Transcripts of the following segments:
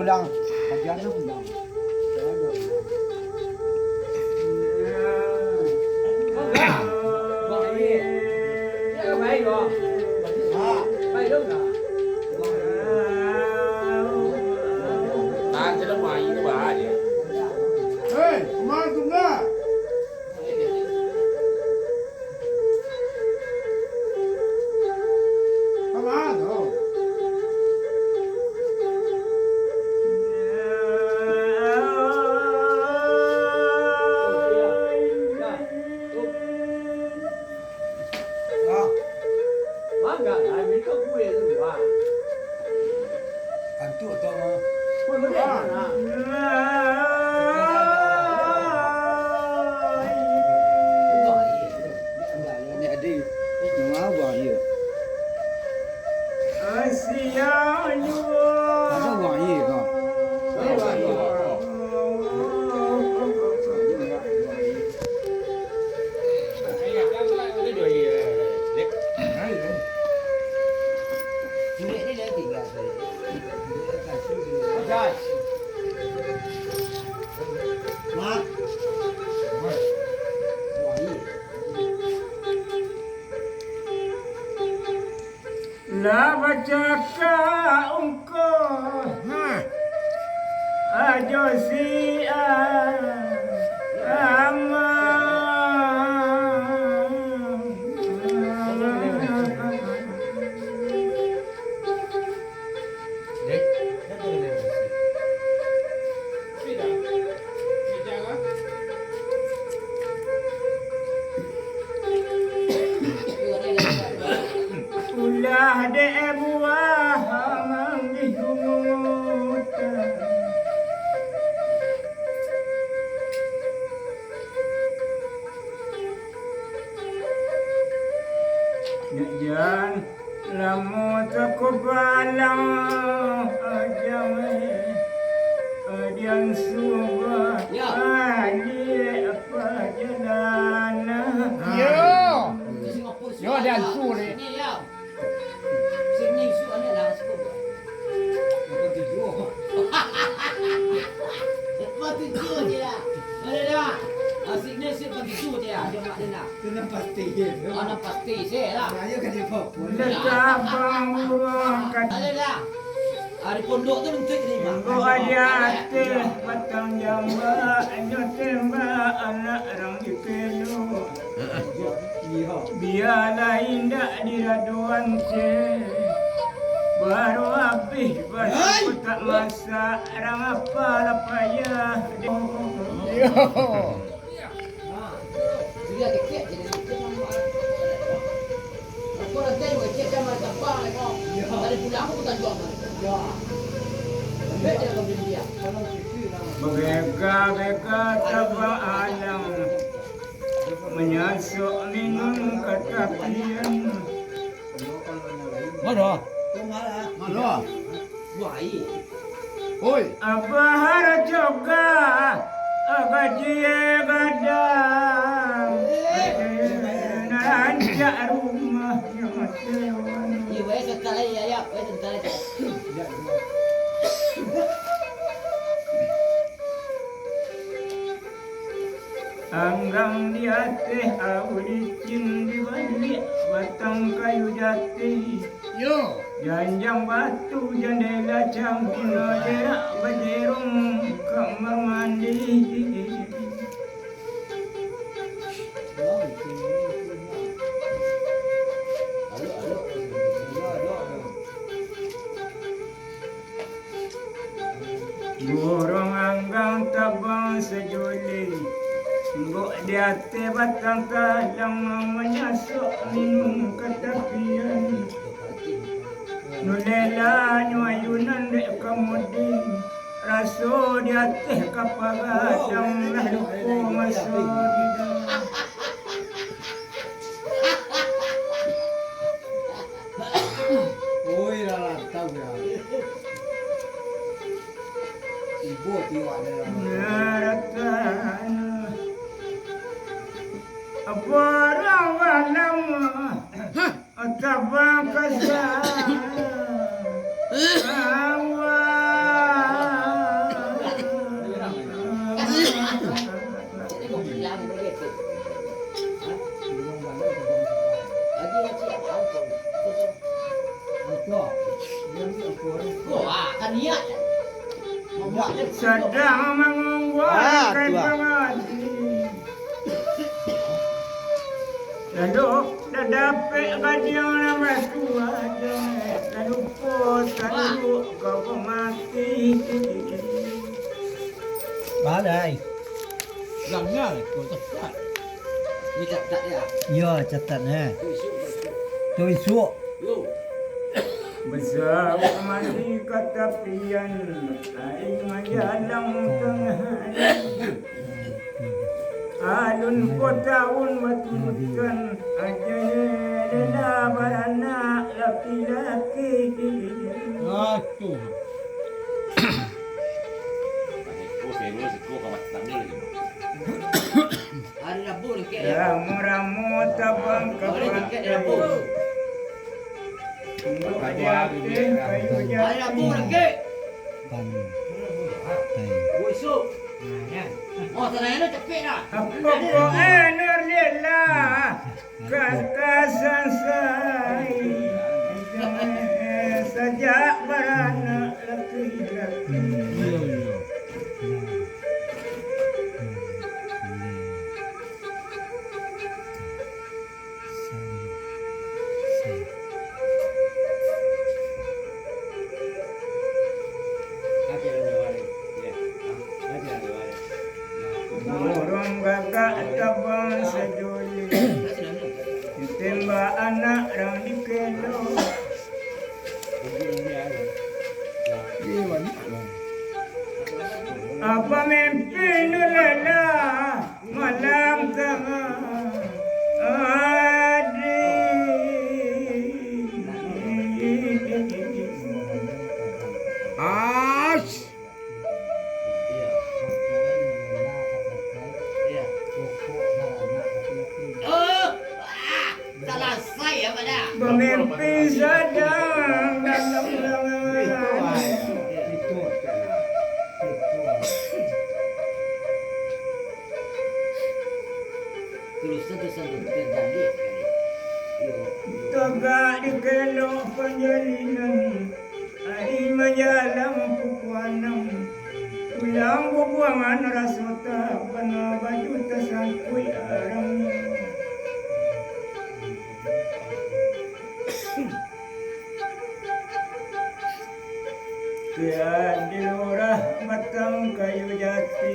udang. Bagiannya udang. La bacaka ungko ajo si ama ulah de buah manggihut jan lamu takubalang ajawe adian suba ali apa jalana Yo ada ansu ni. Sini su ane lah cukup. Patiju je lah. Ada dah. Asiknya si patiju je lah. Jom ada nak. Kena pasti. Ana pasti je lah. Ayo kan dia pop. lekabang buang kat Ada dah. Hari pondok tu bentuk ni mak. Go adiate batang jamba anyo temba anak rang dipelu biarlah indah di raduan ce baru habis baru tak masak rang apa lah payah Yo. Dia kekek je dia. Aku dah tahu kekek sama tapang ni kau. Dari pulang aku tak jual. Ya. Ambil dia kau beli dia. Bega-bega tabang alam menyasuk minum ketapian Mana? Mana? Wai. Oi. abahar juga agajie gadang nanjak rumah yang tewan Ni wei sekali ya, wei sekali. Anggang di hati licin di balik batang kayu jati Yo. janjang batu jendela campur derak berjerung kamar mandi burung anggang tabang sejuli Mbok di hati batang kalang menyasuk minum ketapian Nulela nyuayunan dek kemudi Rasu di hati kapagadang lah luku masuk di dalam Oi lah tahu ya. Ibu tiwa ada. Naratan Barang walam Tabang kasar Oh, kan niat. Membuatnya sedang mengumpulkan tua. pengaji. Lalu dapat kajian nama tua lalu lalu kau mati. Balai. gangnya kau cepat. Ni tak ya. Ya, catatnya. Tu isu. Tu isu. Yo. Bersama mandi katapian aing majalang tengah alun kotaun matulutkan aja lela baranak laki-laki. Aduh. Hari Rabu ni kek. Ramu-ramu tabang kapan Hari Rabu ni kek. Pan. Tai. Oh isu. Oh tanahnya cepet dah. Apa ener lela kakasan sai sejak beranak laki-laki. Burung gagak tabang sejoli ditembak anak rang dikelo. Apa mimpi nulala malam tengah As. Salah saya pada. Bermimpi sedang dalam lengan. Terusan terjadi sekali. Tegak dikelok penjalinan hari menjalam pukuanam tulang bubuangan rasota kena baju tersangkui arang. Kian di lurah batang kayu jati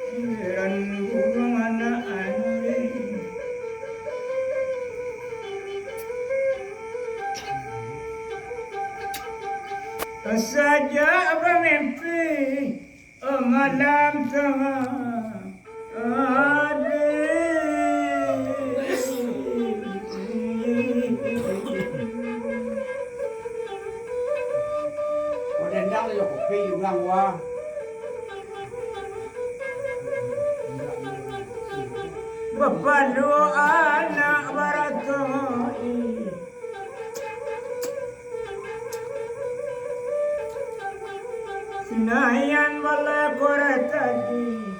Giliran burung anak anuri. Saja bermimpi malam tengah Kau dendang le kopi ulang wah. Bapadu anak baratoi Sinayan wala koratagi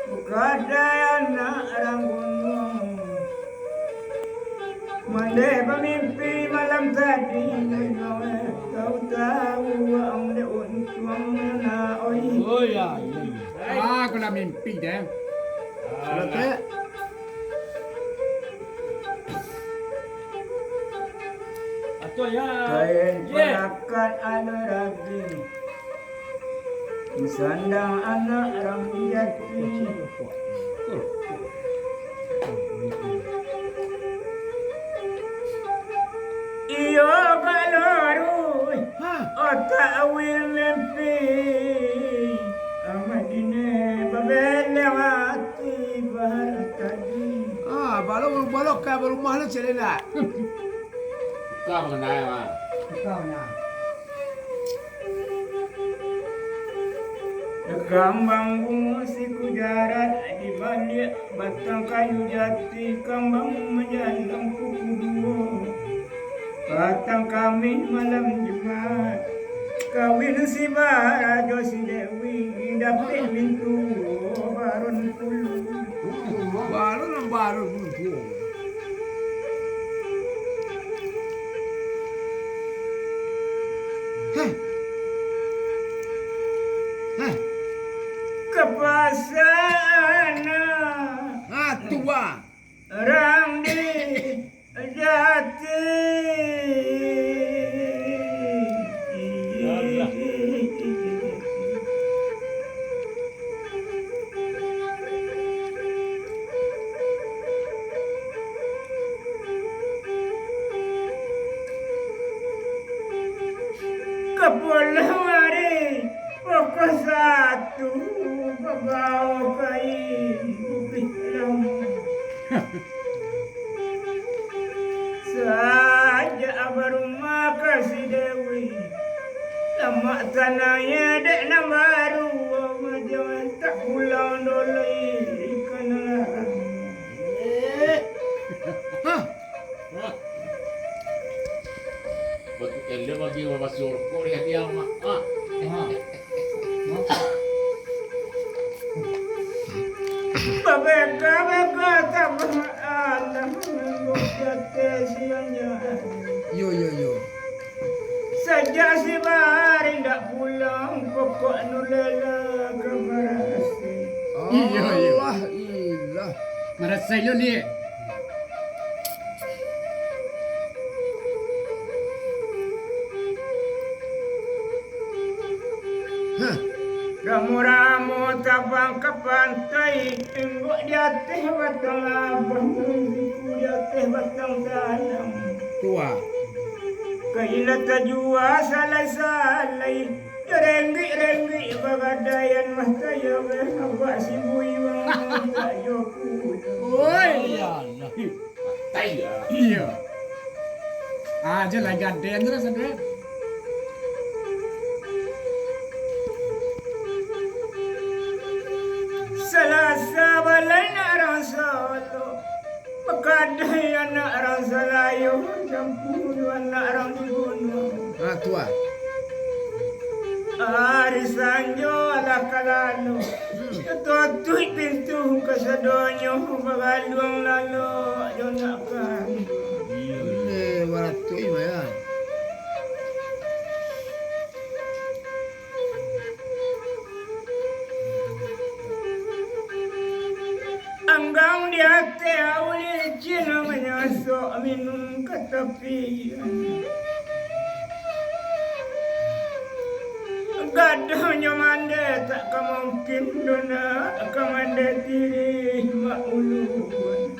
Bukada anak ranggunong Mande pemimpi malam tadi Kau tahu ang leon tuang na oi. Oh ya. Ah, kau nak mimpi deh. Betul. Atau ya. Kain perakat anak rabi Sandang anak rambi jati Iyo kalorui Otak wil mimpi Amadine babelewati barat tadi Ah, balok ka rumah lu celena. Kau mengenai mah. Kau nak. Kambang bunga si kujarat di balik batang kayu jati kambang menjalang kuku dua batang kami malam Jumat kawin si Barajo si Dewi dapet mintu barun puluh Baru pun. Hah. Hah. Kepasana Ah, tua. orang di jati. Kepulauan pokok satu kebawa kain putih lama. Saja abarumah kasih Dewi lama tanahnya dek na baru macam tak pulang dolai ikan larang. Hah. Betul dia bagi bawa surko dia mah. Ah. Beka tak alam menggugate sianya. Yo. Sejak si Bahari tak pulang pokok nulela kemarasi. Iya. Allah ilah. Merasa lo ni. Hah. Ramu-ramu tabang ke pantai, enggak di atas batang abang, siku di atas batang dalam. Tua. Kaila tajua salai-salai, renggi bagadayan mah tayo abak si buyung tak joku. Oi. Tai ya. Iya. Aja lagi gaden terus ada. Selasa balai nak orang solo, makadai anak orang salayo, campur anak orang dibunuh. Ah, tua. Hari sanjo ala kalalo, tutui pintu kesedonyo, bagaluang lalu jonakan. Ini barato iba ya. Anggang di hati awli cina menyosok minum ke tepi. Gadahnya mande tak kemungkin dona kemande diri mak uluan.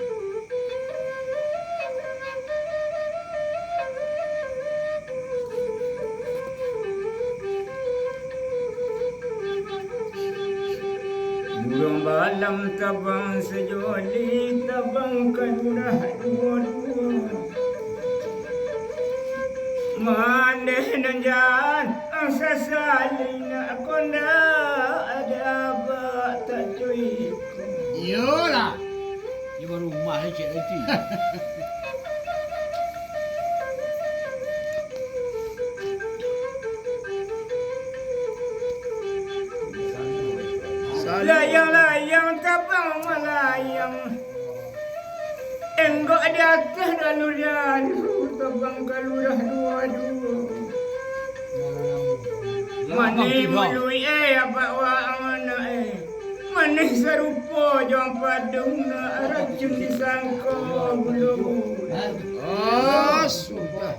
Burung balam tabang sejoli tabang kanurah dua-dua. Mande nanjan angsa salina konda ada apa tak cuy. Yolah. Dia baru rumah ni cik nanti. Layang-layang tabang melayang. Enggak di atas dalu-dalu tabang kalurah dua-dua. Mani mului apa wa mana Mani serupa jom padung na racun disangka bulu. Oh, sudah.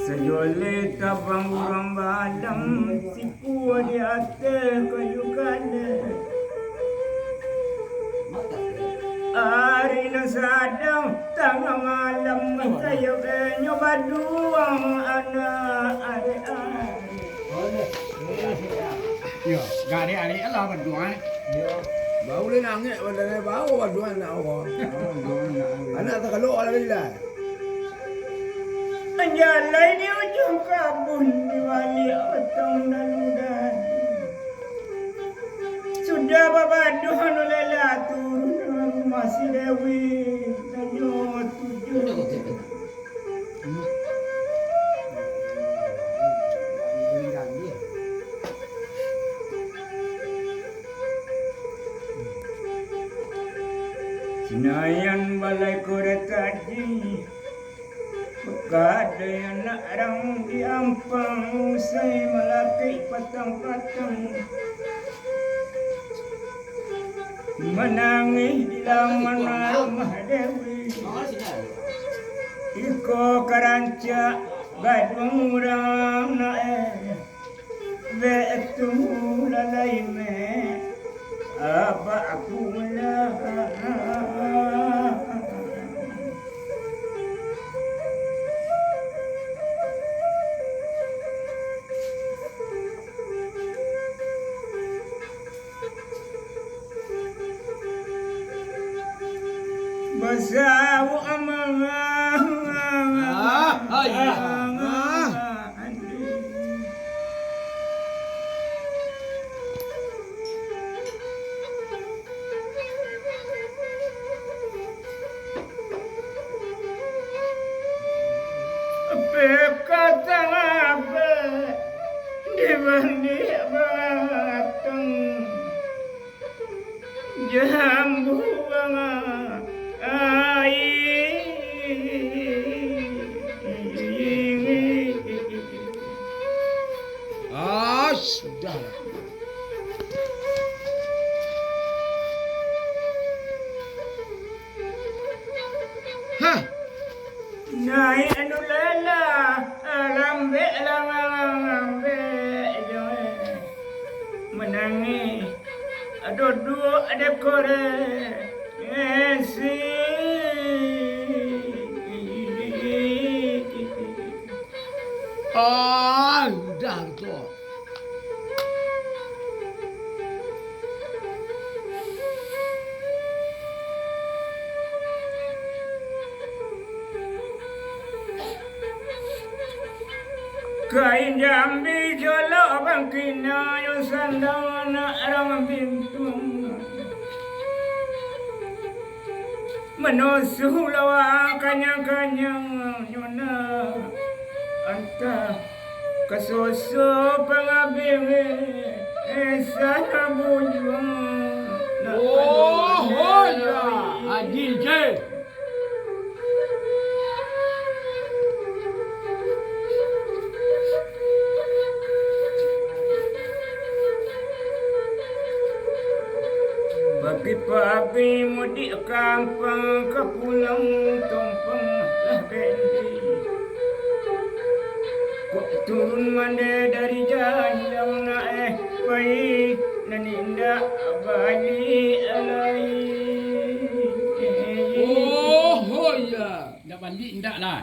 Sejoli tabang urang balam sipu di atas kayu kane. Hari na sadang tengah malam tayo nyoba duang anak adik-adik. Yo, gari-gari Allah berdua. Bau le nangis pada bau baduan nak orang. Anak tak kalau ala bila. Anjalai ni ujung kabun di wali otong daludan. Sudah babaduhan oleh latur masih Dewi nanyo tujuh. Nayan balay kore tadi Pekadai anak rang diampang Usai malaki patang-patang Menangis di laman rumah Dewi Iko karanca gadung urang nae Betu lalai me Apa aku lah Basawu amang Bekatang apa dibandi batang jambu Sudah. Hah? Nai anu lala lambe menangi aduh ada kore esi Udah gitu. Kain jambi jolo bangkina yo sandana ram bintung Menusuh lawa kanyang-kanyang nyona Anta kasusu pangabingi Sana bujung Oh ya, Haji je. Pagi-pagi mudik kampung ke pulang tumpeng lah bendi Kok turun mande dari jalan naik baik naninda balik alai Oh ya, dah balik ndak lah.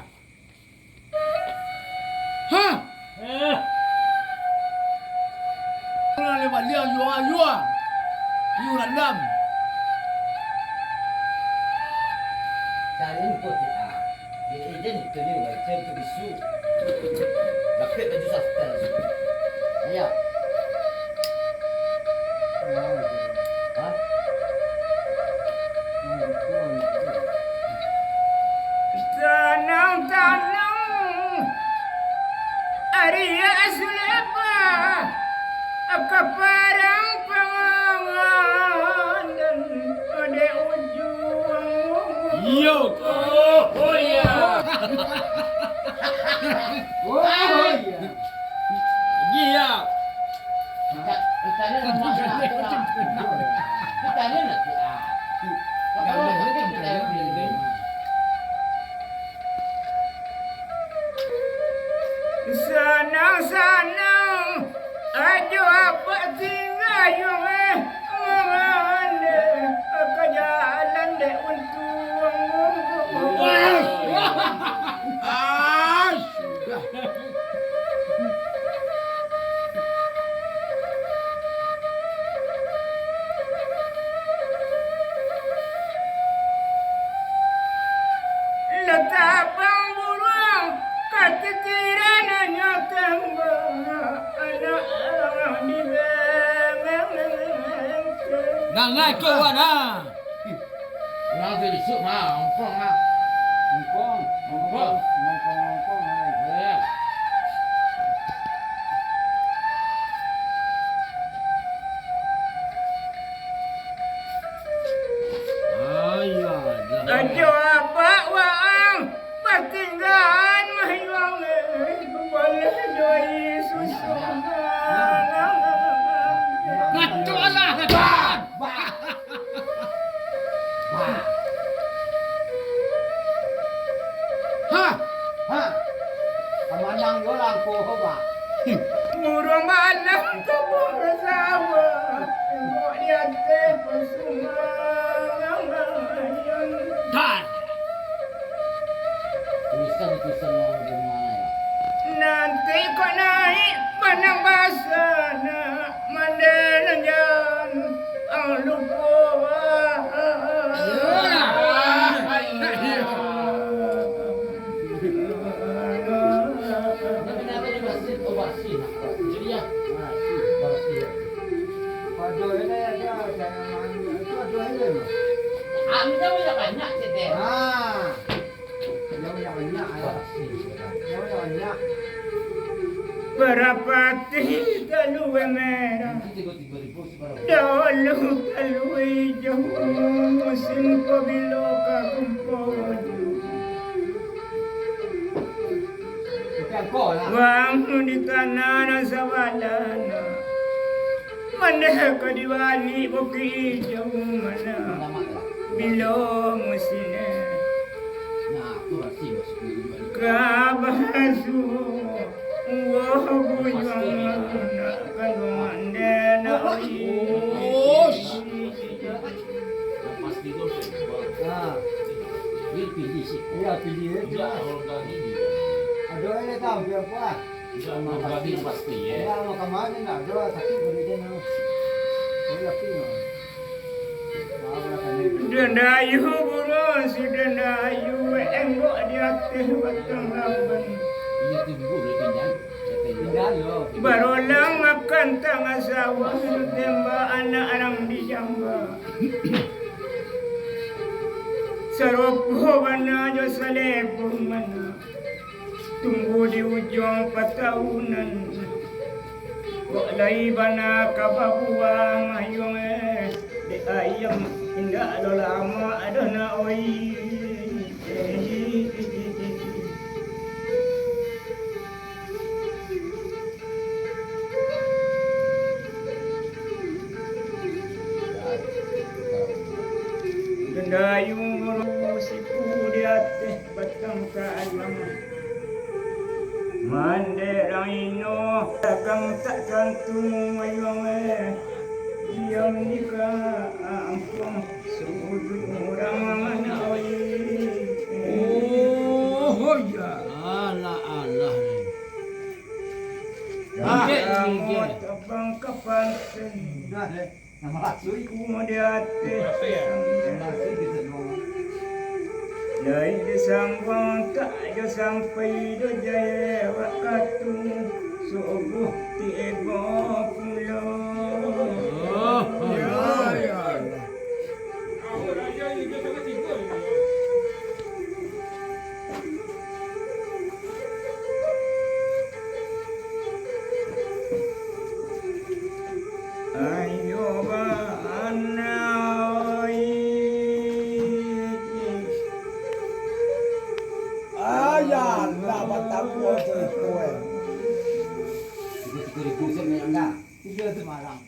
Hah? Orang lewat dia yuah. You dalam. Cari info kita. Dia itu ni, macam tu bisu. Pakai baju sastra. Ayah. Hah? Tanang Arya Suleba Akaparang pangangan dan ode ujung Yo. Oh ya. Dia. Kita ni nama kita ni nak dia. Kalau kita kita ni. Sanang ajo apa tinggal yung mengande kejalan de untung Sudah. letabang burung ketitiran hanya tembang anak di Nangai kau ana. Nah, jadi sok mah, ongkong mah. Ongkong. Ya. Ayah. malam kebun sawah, tengok dia terpesona. Dan Tulisan orang rumah ya. Nanti kau naik panang basah nak mandalan jalan ang lupa. Kenapa di masjid obasi nak? Jadi ya. Obasi. Padoh ini ada jangan itu padoh ini. Anda punya banyak cete. Yang banyak ya. Yang banyak. Berapa talu merah, Nanti 3.000 sebarang. dahulu talu hijau, musim pabilo kakumpoju. Kau lah. Wangu di tanah sawadana, mana kau di balik bukit hijau mana, Lama lah. bilo musimnya. Nah, aku masih masuk di balik. Kabasu, wah bujang kan mandena Pasti tu saya. Dia pilih sih. Iya pilih. Tidak orang kali ini. Padoh ini tahu berapa? Tidak orang kali pasti ya. Ya mau kemana nak? Doa sakit beri dia nak. Ini lagi nak. Dendayu burung si dendayu enggok di atas batang laban. Ini tunggu dia pindah. Tinggal yo. Barolang akan tengah sawah tembak anak orang di jamba. Seropo mana jo salepo mana. Tunggu di ujung patahunan. Kok lai bana kababuang ayong di ayam indah do lama adona oi. Dayung buru sipu di atas batang kalam. Manderang ino dagang tak gantung ayong diam di kampung sudut orang mana oi. oh ya. Allah. Kamu tabang kapanten. Dah deh. Nama asui. Ku di atas. Nama asui kita semua. Lai di sambang tak jo sampai do jaya wakatu subuh tiga pulau. Ya. Ayo banai. Ayah, nak batang kuat tu kuat. 3.000 sen enggak. Tiga semalam.